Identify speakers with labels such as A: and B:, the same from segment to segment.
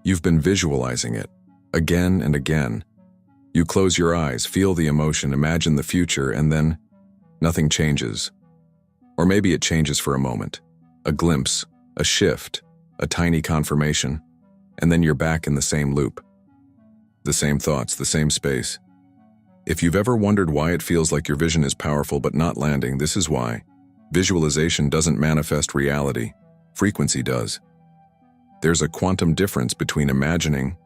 A: You've been visualizing it, again and again. You close your eyes, feel the emotion, imagine the future, and then nothing changes. Or maybe it changes for a moment. A glimpse, a shift, a tiny confirmation, and then you're back in the same loop. The same thoughts, the same space. If you've ever wondered why it feels like your vision is powerful but not landing, this is why. Visualization doesn't manifest reality. Frequency does. There's a quantum difference between imagining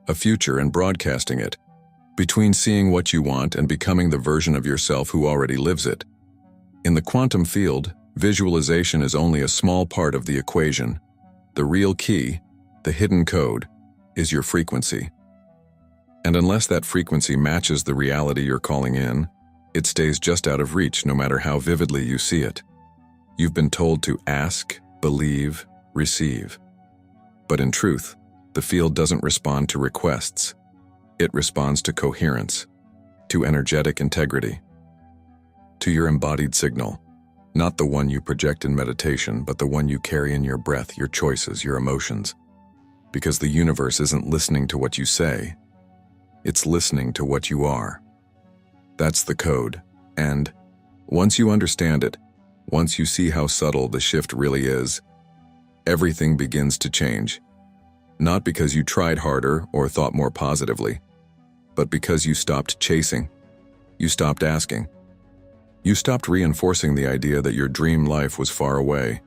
A: a future and broadcasting it, between seeing what you want and becoming the version of yourself who already lives it. In the quantum field, visualization is only a small part of the equation. The real key, the hidden code, is your frequency. And unless that frequency matches the reality you're calling in, it stays just out of reach no matter how vividly you see it. You've been told to ask, believe, receive. But in truth, the field doesn't respond to requests. It responds to coherence, to energetic integrity, to your embodied signal, not the one you project in meditation, but the one you carry in your breath, your choices, your emotions. Because the universe isn't listening to what you say, it's listening to what you are. That's the code, and once you understand it, once you see how subtle the shift really is, everything begins to change. Not because you tried harder or thought more positively, but because you stopped chasing. You stopped asking. You stopped reinforcing the idea that your dream life was far away,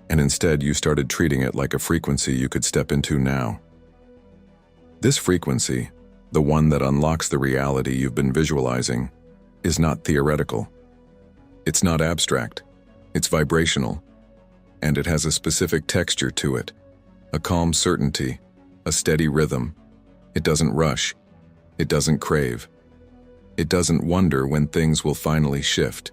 A: and instead you started treating it like a frequency you could step into now. This frequency, the one that unlocks the reality you've been visualizing, is not theoretical. It's not abstract. It's vibrational, and it has a specific texture to it, a calm certainty, a steady rhythm. It doesn't rush. It doesn't crave. It doesn't wonder when things will finally shift.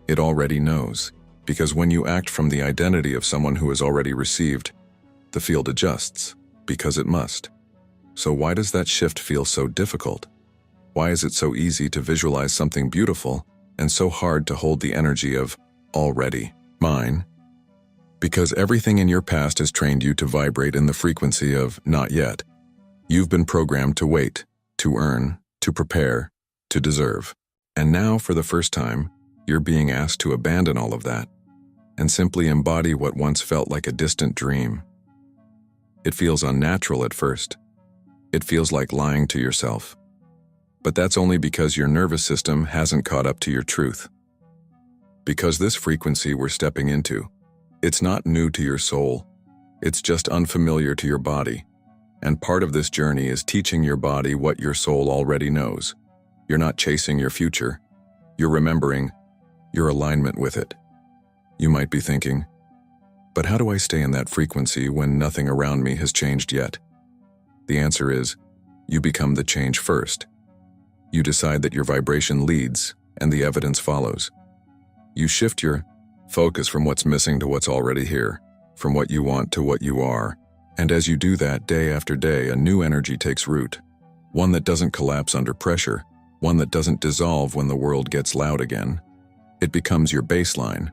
A: It already knows, because when you act from the identity of someone who has already received, the field adjusts, because it must. So why does that shift feel so difficult? Why is it so easy to visualize something beautiful and so hard to hold the energy of already mine? Because everything in your past has trained you to vibrate in the frequency of not yet. You've been programmed to wait, to earn, to prepare, to deserve. And now, for the first time, you're being asked to abandon all of that and simply embody what once felt like a distant dream. It feels unnatural at first. It feels like lying to yourself. But that's only because your nervous system hasn't caught up to your truth. Because this frequency we're stepping into, it's not new to your soul. It's just unfamiliar to your body. And part of this journey is teaching your body what your soul already knows. You're not chasing your future. You're remembering your alignment with it. You might be thinking, but how do I stay in that frequency when nothing around me has changed yet? The answer is, you become the change first. You decide that your vibration leads, and the evidence follows. You shift your focus from what's missing to what's already here, from what you want to what you are. And as you do that day after day, a new energy takes root. One that doesn't collapse under pressure, one that doesn't dissolve when the world gets loud again. It becomes your baseline.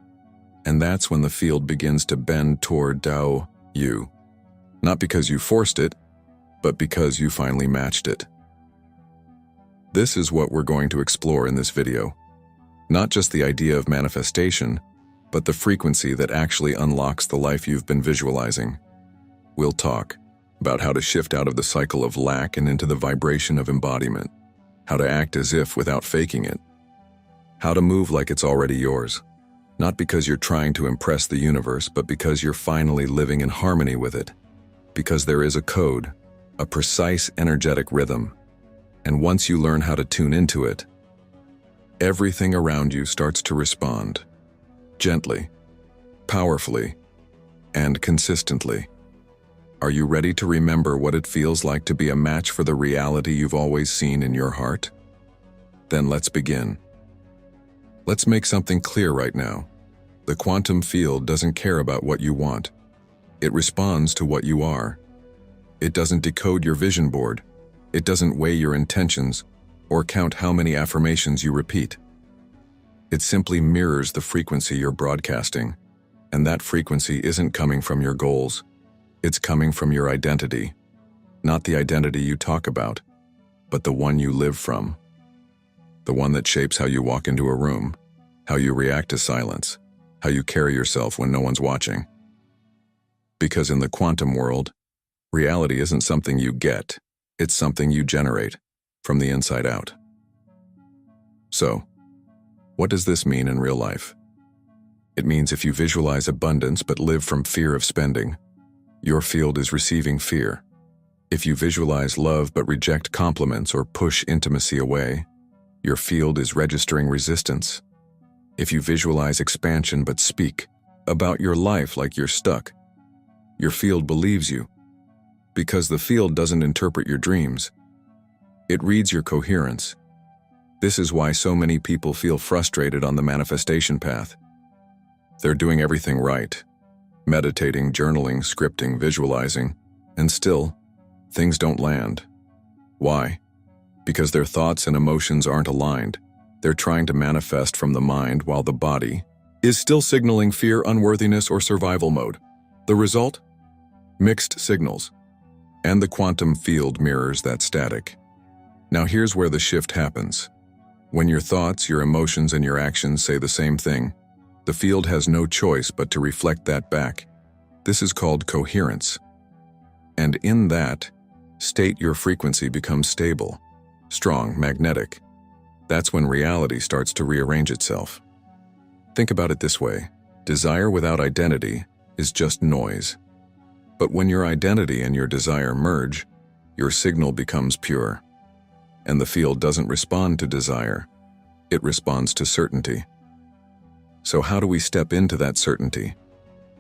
A: And that's when the field begins to bend toward Tao you. Not because you forced it, but because you finally matched it. This is what we're going to explore in this video. Not just the idea of manifestation, but the frequency that actually unlocks the life you've been visualizing. We'll talk about how to shift out of the cycle of lack and into the vibration of embodiment, how to act as if without faking it, how to move like it's already yours, not because you're trying to impress the universe, but because you're finally living in harmony with it, because there is a code, a precise energetic rhythm, and once you learn how to tune into it, everything around you starts to respond, gently, powerfully, and consistently. Are you ready to remember what it feels like to be a match for the reality you've always seen in your heart? Then let's begin. Let's make something clear right now. The quantum field doesn't care about what you want. It responds to what you are. It doesn't decode your vision board. It doesn't weigh your intentions or count how many affirmations you repeat. It simply mirrors the frequency you're broadcasting, and that frequency isn't coming from your goals. It's coming from your identity, Not the identity you talk about, but the one you live from. The one that shapes how you walk into a room, how you react to silence, how you carry yourself when no one's watching. Because in the quantum world, reality isn't something you get, it's something you generate from the inside out. So, what does this mean in real life? It means if you visualize abundance but live from fear of spending, your field is receiving fear. If you visualize love but reject compliments or push intimacy away, your field is registering resistance. If you visualize expansion but speak about your life like you're stuck, your field believes you. Because the field doesn't interpret your dreams. It reads your coherence. This is why so many people feel frustrated on the manifestation path. They're doing everything right. Meditating, journaling, scripting, visualizing, and still, things don't land. Why? Because their thoughts and emotions aren't aligned. They're trying to manifest from the mind while the body is still signaling fear, unworthiness, or survival mode. The result? Mixed signals. And the quantum field mirrors that static. Now here's where the shift happens. When your thoughts, your emotions, and your actions say the same thing, the field has no choice but to reflect that back. This is called coherence. And in that state, your frequency becomes stable, strong, magnetic. That's when reality starts to rearrange itself. Think about it this way. Desire without identity is just noise. But when your identity and your desire merge, your signal becomes pure. And the field doesn't respond to desire. It responds to certainty. So how do we step into that certainty?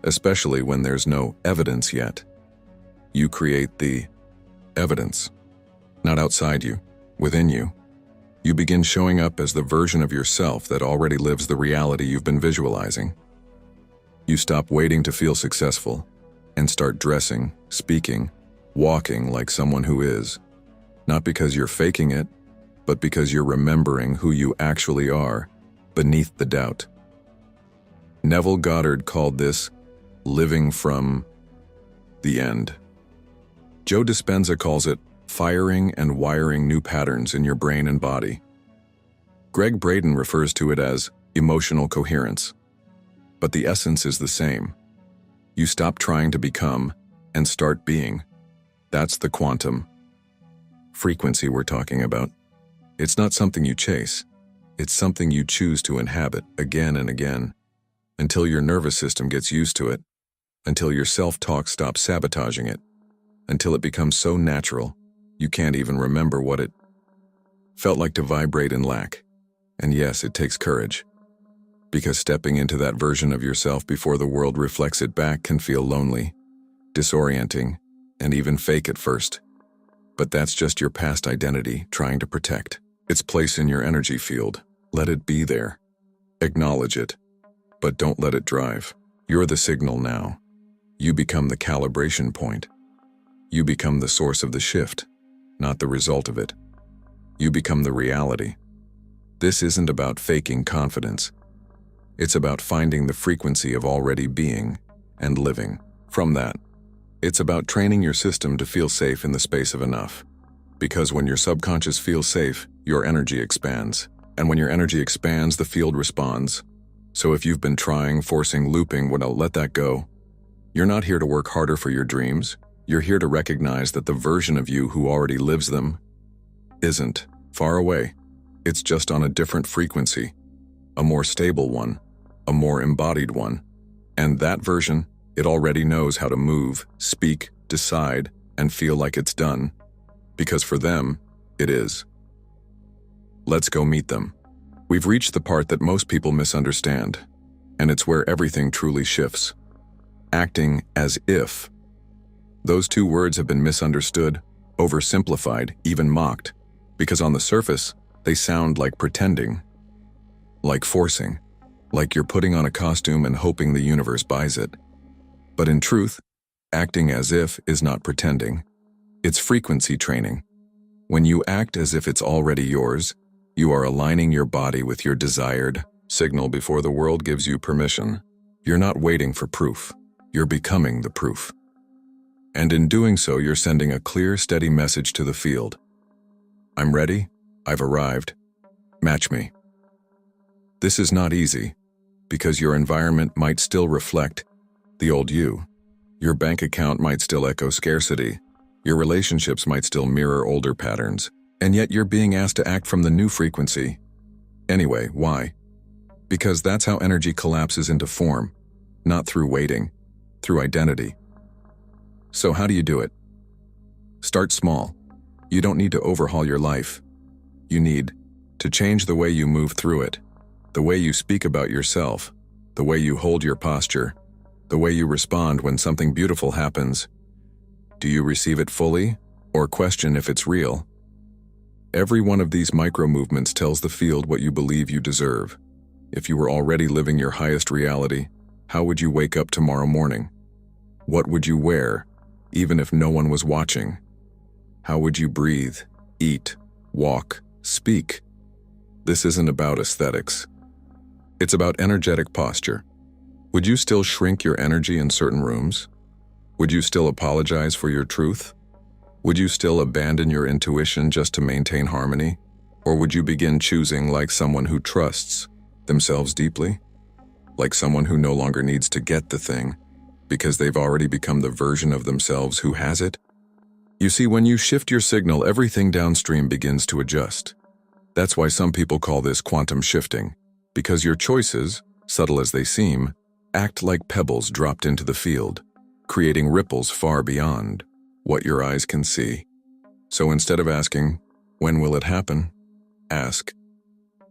A: Especially when there's no evidence yet. You create the evidence. Not outside you, within you. You begin showing up as the version of yourself that already lives the reality you've been visualizing. You stop waiting to feel successful and start dressing, speaking, walking like someone who is. Not because you're faking it, but because you're remembering who you actually are beneath the doubt. Neville Goddard called this living from the end. Joe Dispenza calls it firing and wiring new patterns in your brain and body. Greg Braden refers to it as emotional coherence. But the essence is the same. You stop trying to become and start being. That's the quantum frequency we're talking about. It's not something you chase. It's something you choose to inhabit again and again, until your nervous system gets used to it, until your self-talk stops sabotaging it, until it becomes so natural you can't even remember what it felt like to vibrate in lack. And yes, it takes courage. Because stepping into that version of yourself before the world reflects it back can feel lonely, disorienting, and even fake at first. But that's just your past identity trying to protect its place in your energy field. Let it be there. Acknowledge it, but don't let it drive. You're the signal now. You become the calibration point. You become the source of the shift, not the result of it. You become the reality. This isn't about faking confidence. It's about finding the frequency of already being and living from that. It's about training your system to feel safe in the space of enough. Because when your subconscious feels safe, your energy expands. And when your energy expands, the field responds. So if you've been trying, forcing, looping, well, let that go. You're not here to work harder for your dreams. You're here to recognize that the version of you who already lives them isn't far away. It's just on a different frequency, a more stable one, a more embodied one. And that version, it already knows how to move, speak, decide, and feel like it's done. Because for them, it is. Let's go meet them. We've reached the part that most people misunderstand, and it's where everything truly shifts. Acting as if. Those two words have been misunderstood, oversimplified, even mocked, because on the surface, they sound like pretending, like forcing, like you're putting on a costume and hoping the universe buys it. But in truth, acting as if is not pretending. It's frequency training. When you act as if it's already yours, you are aligning your body with your desired signal before the world gives you permission. You're not waiting for proof. You're becoming the proof. And in doing so, you're sending a clear, steady message to the field. I'm ready. I've arrived. Match me. This is not easy, because your environment might still reflect the old you. Your bank account might still echo scarcity. Your relationships might still mirror older patterns. And yet you're being asked to act from the new frequency. Anyway, why? Because that's how energy collapses into form, not through waiting, through identity. So how do you do it? Start small. You don't need to overhaul your life. You need to change the way you move through it, the way you speak about yourself, the way you hold your posture, the way you respond when something beautiful happens. Do you receive it fully, or question if it's real? Every one of these micro-movements tells the field what you believe you deserve. If you were already living your highest reality, how would you wake up tomorrow morning? What would you wear, even if no one was watching? How would you breathe, eat, walk, speak? This isn't about aesthetics. It's about energetic posture. Would you still shrink your energy in certain rooms? Would you still apologize for your truth? Would you still abandon your intuition just to maintain harmony? Or would you begin choosing like someone who trusts themselves deeply? Like someone who no longer needs to get the thing, because they've already become the version of themselves who has it? You see, when you shift your signal, everything downstream begins to adjust. That's why some people call this quantum shifting, because your choices, subtle as they seem, act like pebbles dropped into the field, creating ripples far beyond what your eyes can see. So instead of asking, when will it happen? Ask,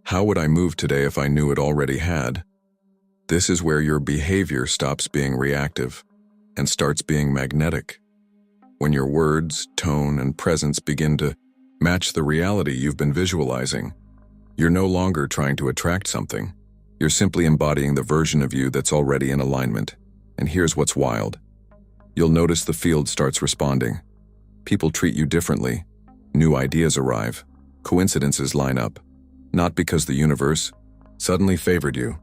A: how would I move today if I knew it already had? This is where your behavior stops being reactive and starts being magnetic. When your words, tone, and presence begin to match the reality you've been visualizing, you're no longer trying to attract something. You're simply embodying the version of you that's already in alignment. And here's what's wild. You'll notice the field starts responding. People treat you differently. New ideas arrive. Coincidences line up. Not because the universe suddenly favored you,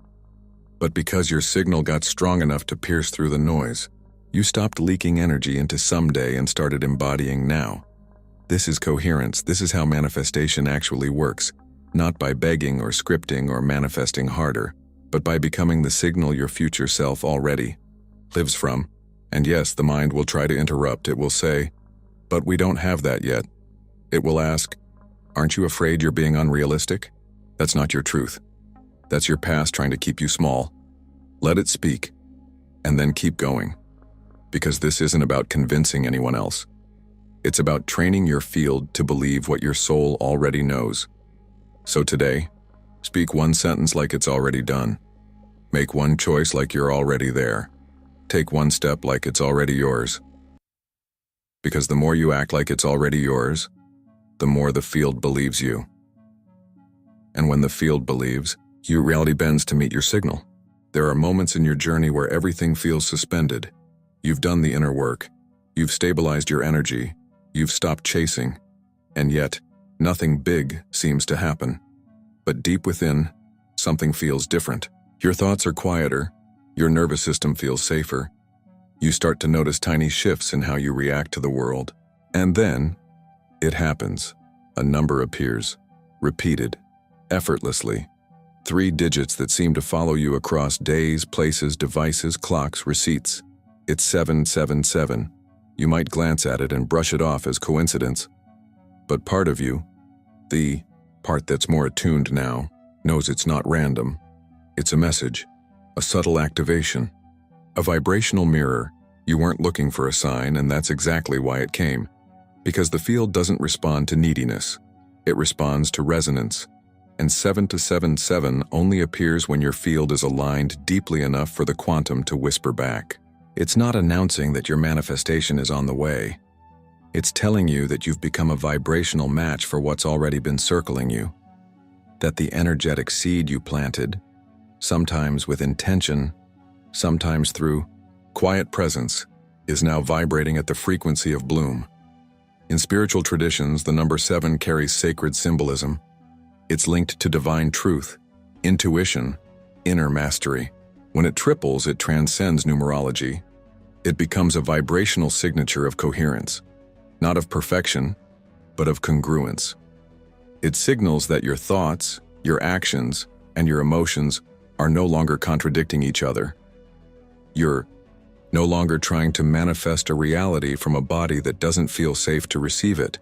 A: but because your signal got strong enough to pierce through the noise. You stopped leaking energy into someday and started embodying now. This is coherence. This is how manifestation actually works. Not by begging or scripting or manifesting harder, but by becoming the signal your future self already lives from. And yes, the mind will try to interrupt. It will say, but we don't have that yet. It will ask, aren't you afraid you're being unrealistic? That's not your truth. That's your past trying to keep you small. Let it speak, and then keep going. Because this isn't about convincing anyone else. It's about training your field to believe what your soul already knows. So today, speak one sentence like it's already done. Make one choice like you're already there. Take one step like it's already yours. Because the more you act like it's already yours, the more the field believes you. And when the field believes, your reality bends to meet your signal. There are moments in your journey where everything feels suspended. You've done the inner work. You've stabilized your energy. You've stopped chasing. And yet, nothing big seems to happen. But deep within, something feels different. Your thoughts are quieter. Your nervous system feels safer. You start to notice tiny shifts in how you react to the world. And then, it happens. A number appears, repeated, effortlessly. 3 digits that seem to follow you across days, places, devices, clocks, receipts. It's 777. You might glance at it and brush it off as coincidence. But part of you, the part that's more attuned now, knows it's not random. It's a message, a subtle activation, a vibrational mirror. You weren't looking for a sign, and that's exactly why it came. Because the field doesn't respond to neediness. It responds to resonance. And 777 only appears when your field is aligned deeply enough for the quantum to whisper back. It's not announcing that your manifestation is on the way. It's telling you that you've become a vibrational match for what's already been circling you. That the energetic seed you planted, sometimes with intention, sometimes through quiet presence, is now vibrating at the frequency of bloom. In spiritual traditions, the number 7 carries sacred symbolism. It's linked to divine truth, intuition, inner mastery. When it triples, it transcends numerology. It becomes a vibrational signature of coherence, not of perfection, but of congruence. It signals that your thoughts, your actions, and your emotions are no longer contradicting each other. You're no longer trying to manifest a reality from a body that doesn't feel safe to receive it.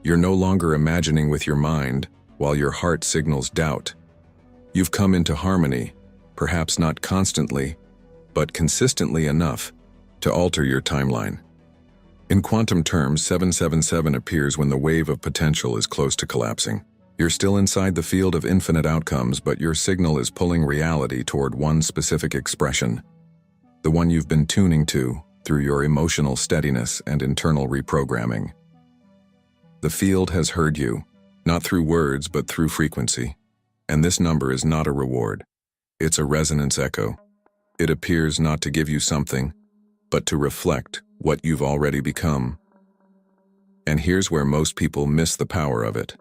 A: You're no longer imagining with your mind while your heart signals doubt. You've come into harmony, perhaps not constantly, but consistently enough to alter your timeline. In quantum terms, 777 appears when the wave of potential is close to collapsing. You're still inside the field of infinite outcomes, but your signal is pulling reality toward one specific expression, the one you've been tuning to through your emotional steadiness and internal reprogramming. The field has heard you, not through words but through frequency. And this number is not a reward. It's a resonance echo. It appears not to give you something, but to reflect what you've already become. And here's where most people miss the power of it.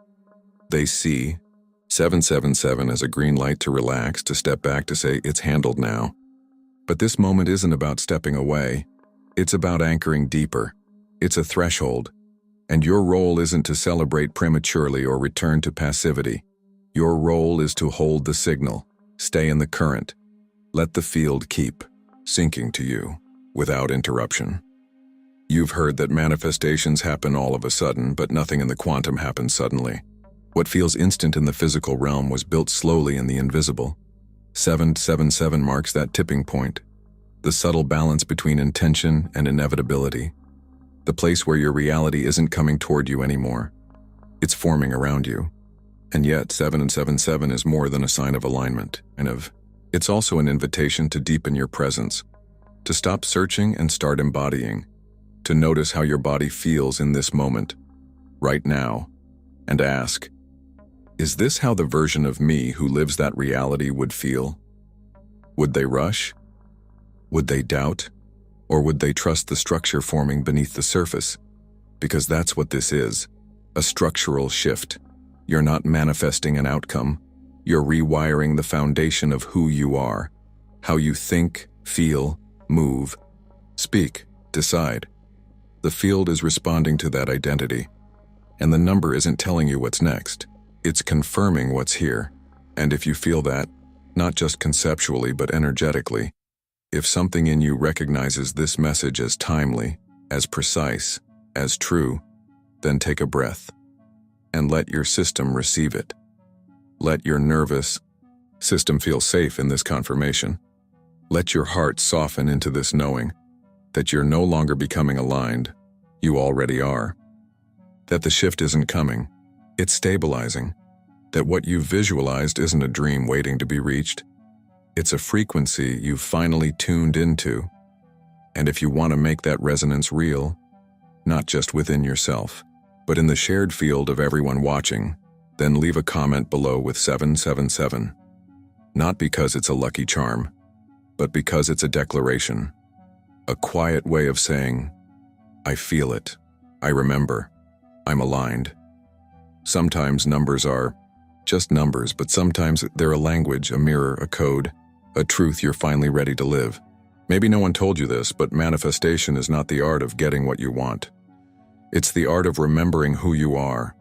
A: They see 777 as a green light to relax, to step back, to say, it's handled now. But this moment isn't about stepping away. It's about anchoring deeper. It's a threshold. And your role isn't to celebrate prematurely or return to passivity. Your role is to hold the signal, stay in the current, let the field keep sinking to you without interruption. You've heard that manifestations happen all of a sudden, but nothing in the quantum happens suddenly. What feels instant in the physical realm was built slowly in the invisible. 777 marks that tipping point, the subtle balance between intention and inevitability, the place where your reality isn't coming toward you anymore. It's forming around you. And yet, 777 is more than a sign of alignment, it's also an invitation to deepen your presence, to stop searching and start embodying, to notice how your body feels in this moment, right now, and ask, is this how the version of me who lives that reality would feel? Would they rush? Would they doubt? Or would they trust the structure forming beneath the surface? Because that's what this is, a structural shift. You're not manifesting an outcome. You're rewiring the foundation of who you are, how you think, feel, move, speak, decide. The field is responding to that identity. And the number isn't telling you what's next. It's confirming what's here. And if you feel that, not just conceptually but energetically, if something in you recognizes this message as timely, as precise, as true, then take a breath. And let your system receive it. Let your nervous system feel safe in this confirmation. Let your heart soften into this knowing that you're no longer becoming aligned, you already are. That the shift isn't coming, it's stabilizing. That what you've visualized isn't a dream waiting to be reached. It's a frequency you've finally tuned into. And if you want to make that resonance real, not just within yourself, but in the shared field of everyone watching, then leave a comment below with 777. Not because it's a lucky charm, but because it's a declaration. A quiet way of saying, I feel it, I remember, I'm aligned. Sometimes numbers are just numbers, but sometimes they're a language, a mirror, a code, a truth you're finally ready to live. Maybe no one told you this, but manifestation is not the art of getting what you want. It's the art of remembering who you are,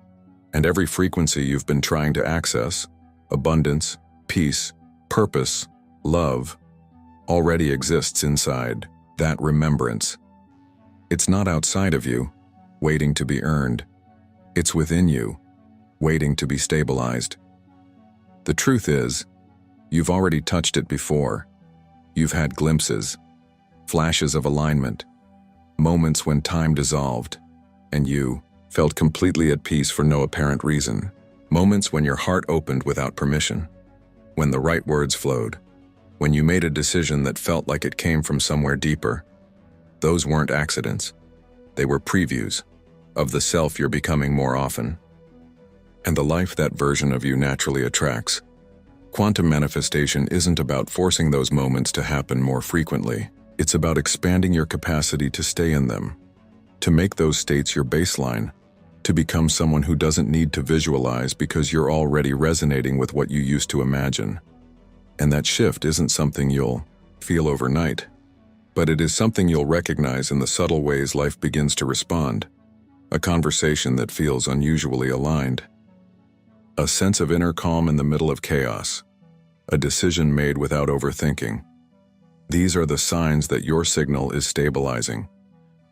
A: and every frequency you've been trying to access, abundance, peace, purpose, love, already exists inside that remembrance. It's not outside of you, waiting to be earned. It's within you, waiting to be stabilized. The truth is, you've already touched it before. You've had glimpses, flashes of alignment, moments when time dissolved, and you felt completely at peace for no apparent reason. Moments when your heart opened without permission, when the right words flowed, when you made a decision that felt like it came from somewhere deeper. Those weren't accidents. They were previews of the self you're becoming more often, and the life that version of you naturally attracts. Quantum manifestation isn't about forcing those moments to happen more frequently. It's about expanding your capacity to stay in them, to make those states your baseline, to become someone who doesn't need to visualize because you're already resonating with what you used to imagine. And that shift isn't something you'll feel overnight. but it is something you'll recognize in the subtle ways life begins to respond. A conversation that feels unusually aligned. A sense of inner calm in the middle of chaos. A decision made without overthinking. These are the signs that your signal is stabilizing,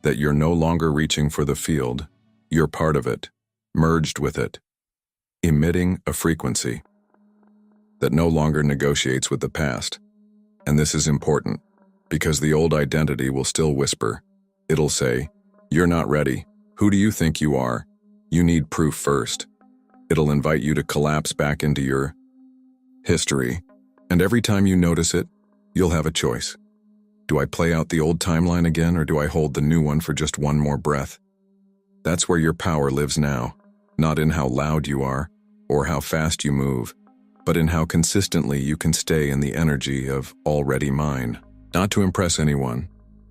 A: that you're no longer reaching for the field, you're part of it, merged with it, emitting a frequency that no longer negotiates with the past. And this is important, because the old identity will still whisper. It'll say, "You're not ready. Who do you think you are? You need proof first." It'll invite you to collapse back into your history. And every time you notice it, you'll have a choice. Do I play out the old timeline again, or do I hold the new one for just one more breath? That's where your power lives now, not in how loud you are or how fast you move, but in how consistently you can stay in the energy of already mine. Not to impress anyone,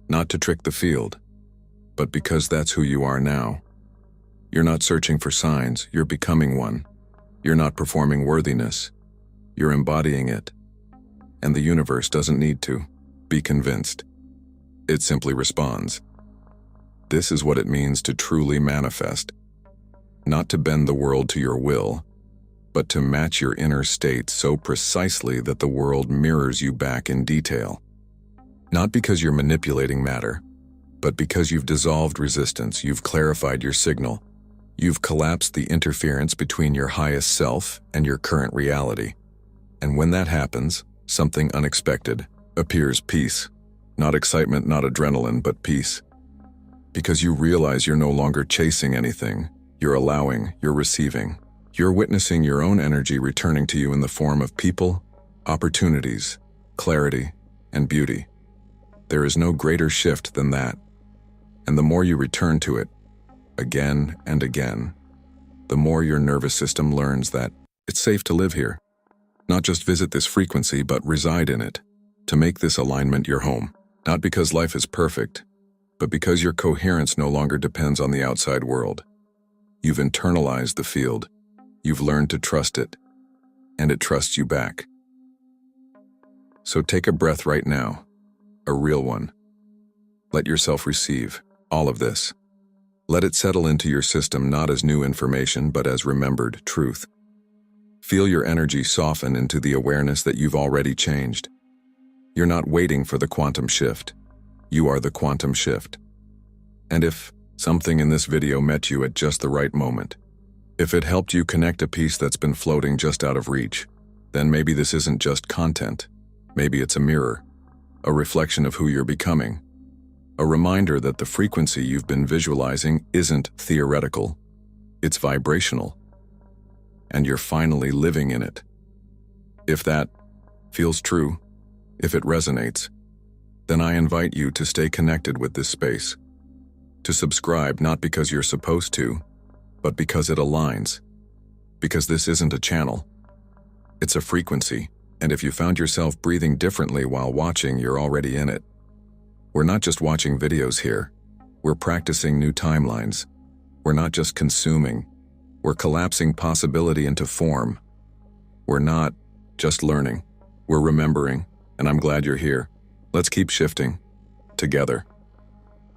A: not to trick the field, but because that's who you are now. You're not searching for signs, you're becoming one. You're not performing worthiness, you're embodying it. And the universe doesn't need to be convinced. It simply responds. This is what it means to truly manifest. Not to bend the world to your will, but to match your inner state so precisely that the world mirrors you back in detail. Not because you're manipulating matter, but because you've dissolved resistance, you've clarified your signal, you've collapsed the interference between your highest self and your current reality. And when that happens, something unexpected appears: peace. Not excitement, not adrenaline, but peace. Because you realize you're no longer chasing anything, you're allowing, you're receiving. You're witnessing your own energy returning to you in the form of people, opportunities, clarity, and beauty. There is no greater shift than that. And the more you return to it, again and again, the more your nervous system learns that it's safe to live here. Not just visit this frequency, but reside in it, to make this alignment your home. Not because life is perfect, but because your coherence no longer depends on the outside world. You've internalized the field. You've learned to trust it, and it trusts you back. So take a breath right now, a real one. Let yourself receive all of this. Let it settle into your system not as new information, but as remembered truth. Feel your energy soften into the awareness that you've already changed. You're not waiting for the quantum shift. You are the quantum shift. And if something in this video met you at just the right moment, if it helped you connect a piece that's been floating just out of reach, then maybe this isn't just content. Maybe it's a mirror, a reflection of who you're becoming, a reminder that the frequency you've been visualizing isn't theoretical, it's vibrational, and you're finally living in it. If that feels true, if it resonates, then I invite you to stay connected with this space, to subscribe not because you're supposed to, but because it aligns. Because this isn't a channel, it's a frequency, and if you found yourself breathing differently while watching, you're already in it. We're not just watching videos here, we're practicing new timelines. We're not just consuming, we're collapsing possibility into form. We're not just learning, we're remembering, and I'm glad you're here. Let's keep shifting, together.